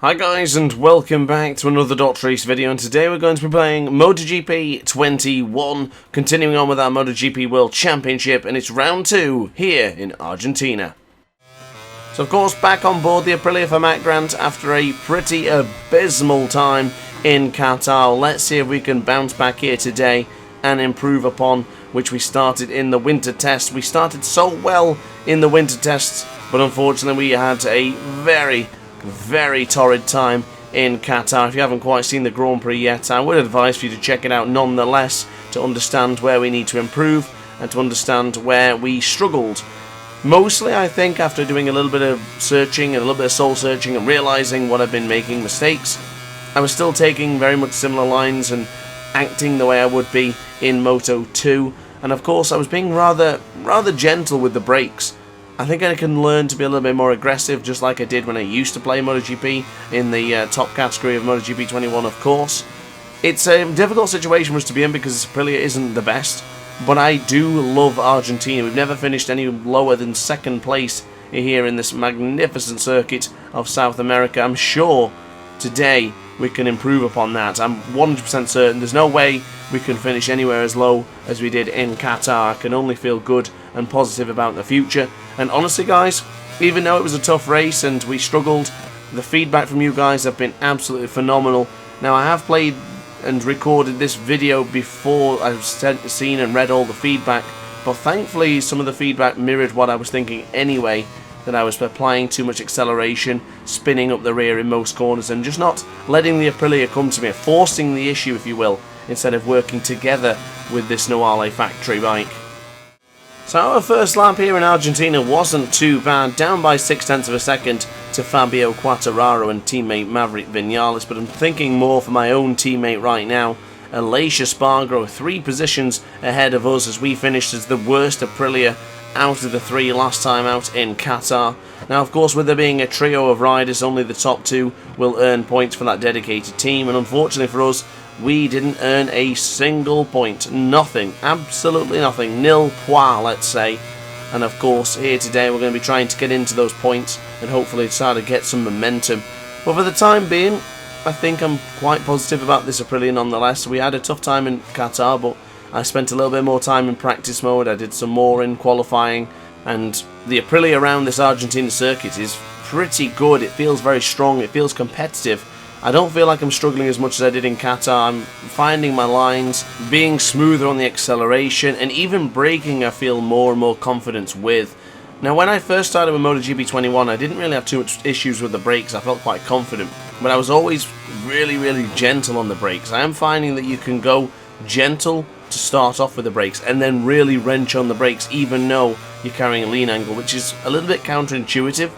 Hi guys and welcome back to another Dot Race video, and today we're going to be playing MotoGP 21, continuing on with our MotoGP World Championship, and it's round 2 here in Argentina. So of course back on board the Aprilia for Matt Grant after a pretty abysmal time in Qatar. Let's see if we can bounce back here today and improve upon which we started in the winter test. We started so well in the winter tests, but unfortunately we had a very torrid time in Qatar. If you haven't quite seen the Grand Prix yet, I would advise for you to check it out nonetheless to understand where we need to improve and to understand where we struggled. Mostly, I think, after doing a little bit of searching and a little bit of soul searching and realising what I've been making mistakes, I was still taking very much similar lines and acting the way I would be in Moto 2, and of course I was being rather gentle with the brakes. I think I can learn to be a little bit more aggressive, just like I did when I used to play MotoGP in the top category of MotoGP 21, of course. It's a difficult situation for us to be in because Aprilia isn't the best, but I do love Argentina. We've never finished any lower than second place here in this magnificent circuit of South America. I'm sure today we can improve upon that. I'm 100% certain. There's no way we can finish anywhere as low as we did in Qatar. I can only feel good and positive about the future. And honestly guys, even though it was a tough race and we struggled, the feedback from you guys have been absolutely phenomenal. Now I have played and recorded this video before I've seen and read all the feedback, but thankfully some of the feedback mirrored what I was thinking anyway, that I was applying too much acceleration, spinning up the rear in most corners and just not letting the Aprilia come to me, forcing the issue if you will, instead of working together with this Noale factory bike. So our first lap here in Argentina wasn't too bad, down by 0.6 of a second to Fabio Quartararo and teammate Maverick Vinales, but I'm thinking more for my own teammate right now, Aleix Espargaro, 3 positions ahead of us as we finished as the worst Aprilia out of the 3 last time out in Qatar. Now of course with there being a trio of riders, only the top 2 will earn points for that dedicated team, and unfortunately for us, we didn't earn a single point. Nothing. Absolutely nothing. Nil point, let's say. And of course, here today we're going to be trying to get into those points and hopefully try to get some momentum. But for the time being, I think I'm quite positive about this Aprilia nonetheless. We had a tough time in Qatar, but I spent a little bit more time in practice mode. I did some more in qualifying. And the Aprilia around this Argentina circuit is pretty good. It feels very strong. It feels competitive. I don't feel like I'm struggling as much as I did in Qatar. I'm finding my lines, being smoother on the acceleration, and even braking I feel more and more confidence with. Now when I first started with MotoGP 21, I didn't really have too much issues with the brakes. I felt quite confident, but I was always really gentle on the brakes. I am finding that you can go gentle to start off with the brakes and then really wrench on the brakes even though you're carrying a lean angle, which is a little bit counterintuitive,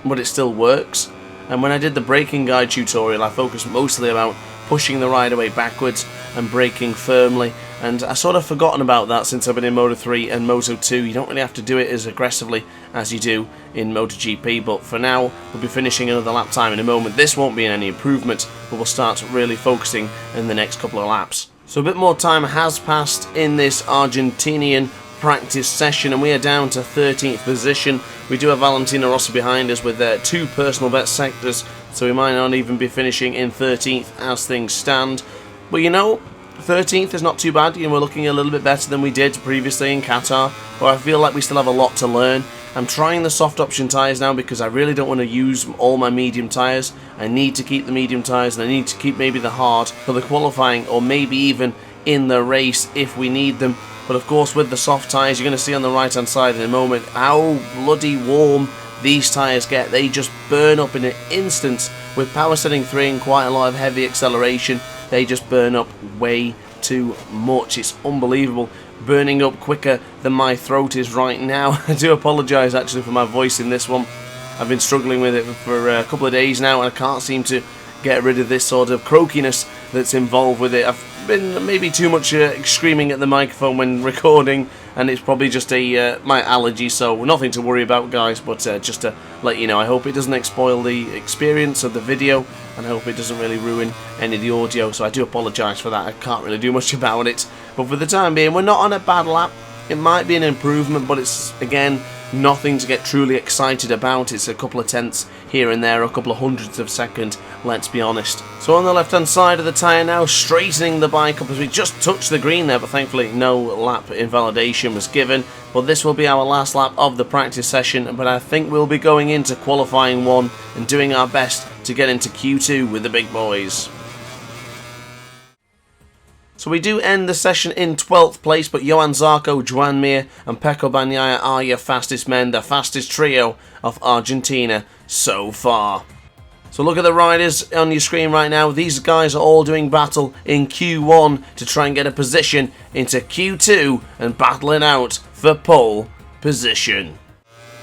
but it still works. And when I did the braking guide tutorial, I focused mostly about pushing the ride away backwards and braking firmly, and I sort of forgotten about that since I've been in Moto 3 and Moto 2. You don't really have to do it as aggressively as you do in MotoGP, but for now we'll be finishing another lap time in a moment. This won't be any improvement, but we'll start really focusing in the next couple of laps. So a bit more time has passed in this Argentinian practice session and we are down to 13th position. We do have Valentino Rossi behind us with 2 personal best sectors, so we might not even be finishing in 13th as things stand. But you know, 13th is not too bad. You know, we're looking a little bit better than we did previously in Qatar, but I feel like we still have a lot to learn. I'm trying the soft option tyres now because I really don't want to use all my medium tyres. I need to keep the medium tyres and I need to keep maybe the hard for the qualifying or maybe even in the race if we need them. But of course with the soft tyres, you're going to see on the right hand side in a moment how bloody warm these tyres get. They just burn up in an instant. With power setting 3 and quite a lot of heavy acceleration, they just burn up way too much. It's unbelievable. Burning up quicker than my throat is right now. I do apologise actually for my voice in this one. I've been struggling with it for a couple of days now and I can't seem to get rid of this sort of croakiness that's involved with it. I've been maybe too much screaming at the microphone when recording, and it's probably just my allergy, so nothing to worry about guys, but just to let you know, I hope it doesn't spoil the experience of the video, and I hope it doesn't really ruin any of the audio, so I do apologise for that. I can't really do much about it, but for the time being we're not on a bad lap. It might be an improvement, but it's again Nothing to get truly excited about. It's a couple of tenths here and there, a couple of hundredths of a second, let's be honest. So on the left hand side of the tyre now, straightening the bike up as we just touched the green there, but thankfully no lap invalidation was given. But this will be our last lap of the practice session, but I think we'll be going into qualifying 1 and doing our best to get into Q2 with the big boys. So we do end the session in 12th place, but Johan Zarco, Joan Mir and Pecco Bagnaia are your fastest men, the fastest trio of Argentina so far. So look at the riders on your screen right now. These guys are all doing battle in Q1 to try and get a position into Q2 and battling out for pole position.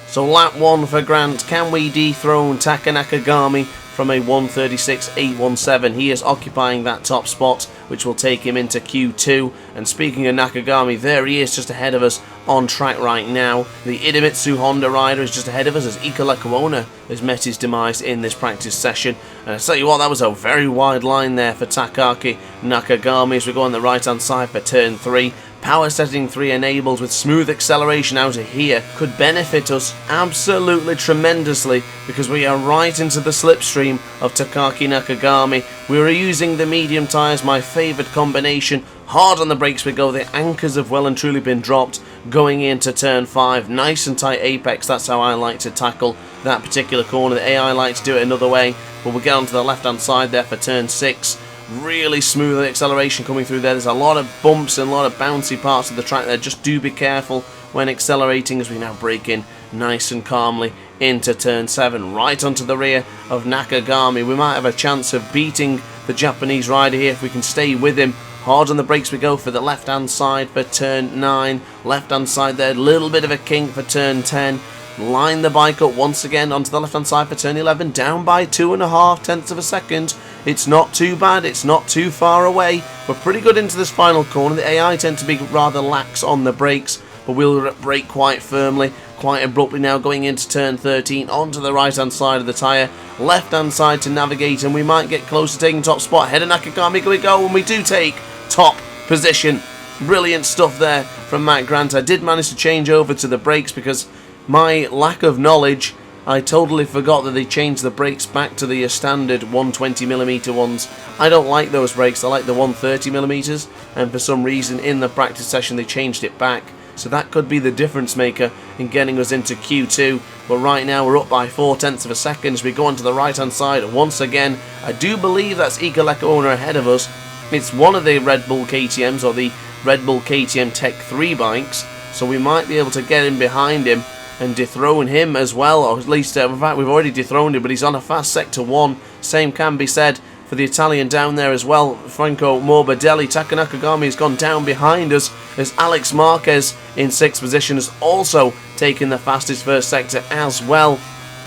So lap 1 for Grant. Can we dethrone Taka Nakagami from a 1:36.817? He is occupying that top spot, which will take him into Q2. And speaking of Nakagami, there he is just ahead of us on track right now. The Idemitsu Honda rider is just ahead of us as Ika Lecuona has met his demise in this practice session. And I tell you what, that was a very wide line there for Takaaki Nakagami as we go on the right hand side for turn 3. Power setting 3 enabled with smooth acceleration out of here could benefit us absolutely tremendously because we are right into the slipstream of Takaaki Nakagami. We are using the medium tyres, my favourite combination. Hard on the brakes we go, the anchors have well and truly been dropped going into turn 5. Nice and tight apex, that's how I like to tackle that particular corner. The AI likes to do it another way, but we'll get onto the left hand side there for turn 6. Really smooth acceleration coming through there. There's a lot of bumps and a lot of bouncy parts of the track there. Just do be careful when accelerating as we now break in nice and calmly into turn 7, right onto the rear of Nakagami. We might have a chance of beating the Japanese rider here if we can stay with him. Hard on the brakes we go for the left hand side for turn 9. Left hand side there, little bit of a kink for turn 10. Line the bike up once again onto the left hand side for turn 11, down by 2.5 tenths of a second. It's not too bad, it's not too far away. We're pretty good into this final corner. The AI tend to be rather lax on the brakes, but we'll brake quite firmly, quite abruptly now going into turn 13 onto the right hand side of the tyre. Left hand side to navigate, and we might get close to taking top spot. Ahead of Nakagami, here we go, and we do take top position. Brilliant stuff there from Matt Grant. I did manage to change over to the brakes because my lack of knowledge, I totally forgot that they changed the brakes back to the standard 120mm ones. I don't like those brakes, I like the 130mm, and for some reason in the practice session they changed it back. So that could be the difference maker in getting us into Q2. But right now we're up by 4 tenths of a second as we go onto the right hand side once again. I do believe that's Ika Lecuona ahead of us. It's one of the Red Bull KTMs or the Red Bull KTM Tech 3 bikes, so we might be able to get in behind him and dethrone him as well, or at least, in fact, we've already dethroned him, but he's on a fast sector 1. Same can be said for the Italian down there as well, Franco Morbidelli. Taka Nakagami has gone down behind us as Alex Marquez in 6th position has also taken the fastest first sector as well.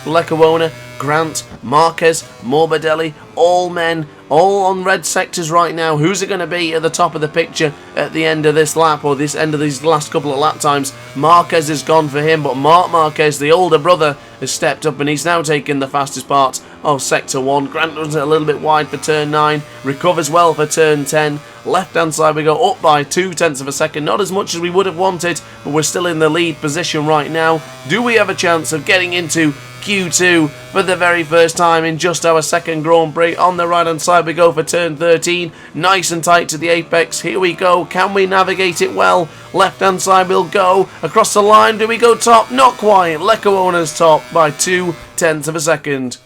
Lecuona, Grant, Marquez, Morbidelli, all men, all on red sectors right now. Who's it going to be at the top of the picture at the end of this lap, or this end of these last couple of lap times? Marquez is gone for him, but Marc Marquez, the older brother, has stepped up and he's now taken the fastest part of sector 1. Grant runs it a little bit wide for turn 9, recovers well for turn 10. Left hand side we go up by 2 tenths of a second, not as much as we would have wanted, but we're still in the lead position right now. Do we have a chance of getting into Q2 for the very first time in just our second Grand Prix? On the right hand side we go for turn 13, nice and tight to the apex. Here we go, can we navigate it well? Left hand side we'll go across the line. Do we go top? Not quite. Lecuona's top by 2 tenths of a second.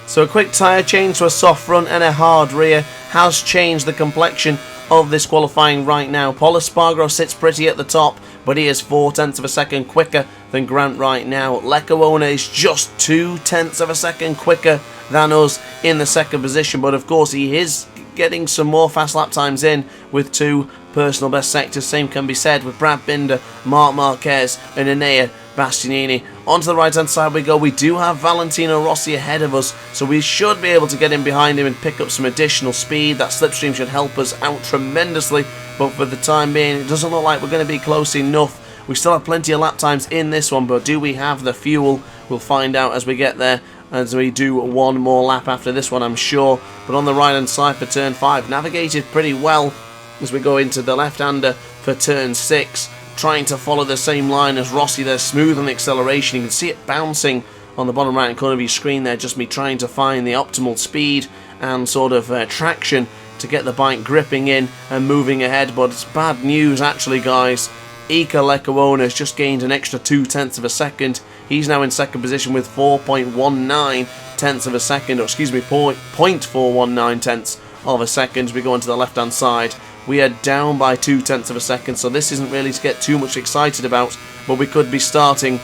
So a quick tyre change to a soft front and a hard rear has changed the complexion of this qualifying right now. Paul Espargaro sits pretty at the top, but he is 4 tenths of a second quicker than Grant right now. Lecuona is just 2 tenths of a second quicker than us in the second position, but of course he is getting some more fast lap times in with 2 personal best sectors. Same can be said with Brad Binder, Marc Marquez and Enea Bastianini. Onto the right hand side we go. We do have Valentino Rossi ahead of us, so we should be able to get in behind him and pick up some additional speed. That slipstream should help us out tremendously, but for the time being it doesn't look like we're going to be close enough. We still have plenty of lap times in this one, but do we have the fuel? We'll find out as we get there, as we do one more lap after this one, I'm sure. But on the right hand side for turn 5, navigated pretty well as we go into the left hander for turn 6. trying to follow the same line as Rossi. They're smooth on the acceleration. You can see it bouncing on the bottom right corner of your screen there, just me trying to find the optimal speed and sort of traction to get the bike gripping in and moving ahead. But it's bad news actually, guys. Ika Lecuona has just gained an extra 0.2 of a second. He's now in second position with 4.19 tenths of a second, or excuse me, 0.419 tenths of a second. We go onto the left hand side. We are down by 0.2 of a second, so this isn't really to get too much excited about, but we could be starting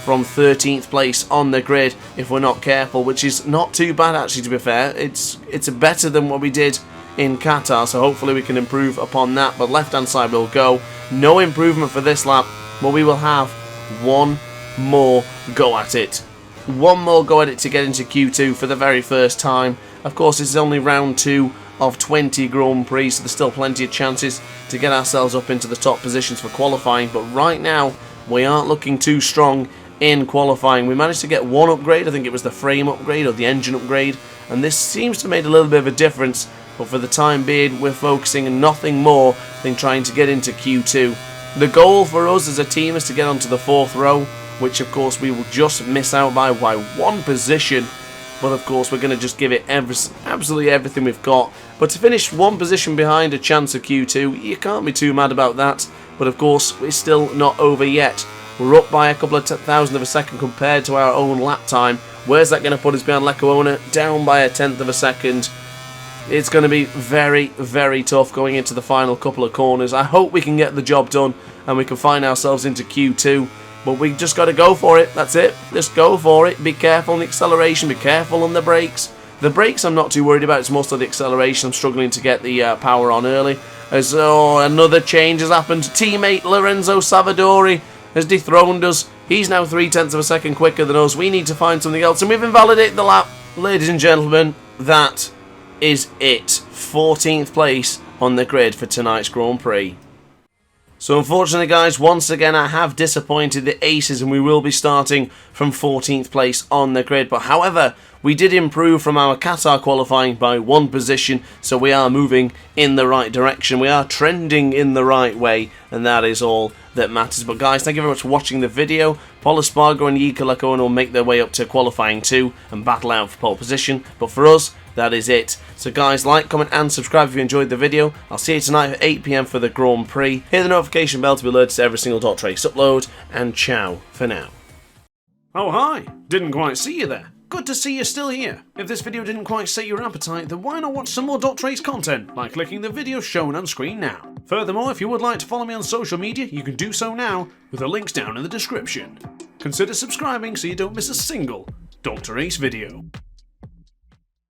from 13th place on the grid if we're not careful, which is not too bad actually, to be fair. It's better than what we did in Qatar, so hopefully we can improve upon that. But left hand side will go. No improvement for this lap, but we will have one more go at it. One more go at it to get into Q2 for the very first time. Of course, this is only round 2 of 20 Grand Prix, so there's still plenty of chances to get ourselves up into the top positions for qualifying. But right now, we aren't looking too strong in qualifying. We managed to get one upgrade. I think it was the frame upgrade or the engine upgrade, and this seems to have made a little bit of a difference. But for the time being, we're focusing on nothing more than trying to get into Q2. The goal for us as a team is to get onto the 4th row, which of course we will just miss out by one position. But of course we're going to just give it absolutely everything we've got. But to finish one position behind a chance of Q2, you can't be too mad about that. But of course we're still not over yet. We're up by a couple of thousand of a second compared to our own lap time. Where's that going to put us behind Lecuona? Down by a 1/10 of a second. It's going to be very, very tough going into the final couple of corners. I hope we can get the job done and we can find ourselves into Q2. But we just got to go for it. That's it. Just go for it. Be careful on the acceleration. Be careful on the brakes. The brakes I'm not too worried about. It's most of the acceleration. I'm struggling to get the power on early. As another change has happened. Teammate Lorenzo Savadori has dethroned us. He's now 0.3 of a second quicker than us. We need to find something else. And we've invalidated the lap. Ladies and gentlemen, that is it. 14th place on the grid for tonight's Grand Prix. So unfortunately, guys, once again I have disappointed the Aces, and we will be starting from 14th place on the grid. But however, we did improve from our Qatar qualifying by one position, so we are moving in the right direction. We are trending in the right way, and that is all that matters. But guys, thank you very much for watching the video. Paul Espargaro and Ika Lecuona will make their way up to qualifying 2 and battle out for pole position. But for us, that is it. So guys, like, comment and subscribe if you enjoyed the video. I'll see you tonight at 8 PM for the Grand Prix. Hit the notification bell to be alerted to every single Dot Race upload. And ciao for now. Oh hi, didn't quite see you there. Good to see you're still here. If this video didn't quite sate your appetite, then why not watch some more Dot Race content by clicking the video shown on screen now. Furthermore, if you would like to follow me on social media, you can do so now with the links down in the description. Consider subscribing so you don't miss a single Dot Race video.